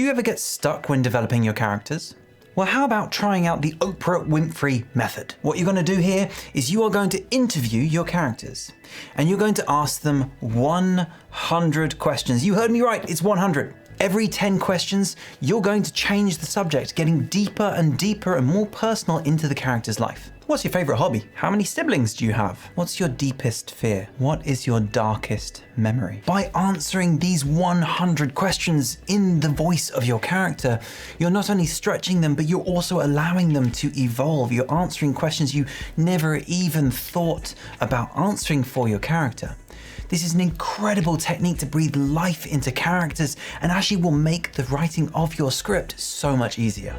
Do you ever get stuck when developing your characters? Well, how about trying out the Oprah Winfrey method? What you're going to do here is you are going to interview your characters and you're going to ask them 100 questions. You heard me right, it's 100. Every 10 questions, you're going to change the subject, getting deeper and deeper and more personal into the character's life. What's your favorite hobby? How many siblings do you have? What's your deepest fear? What is your darkest memory? By answering these 100 questions in the voice of your character, you're not only stretching them, but you're also allowing them to evolve. You're answering questions you never even thought about answering for your character. This is an incredible technique to breathe life into characters and actually will make the writing of your script so much easier.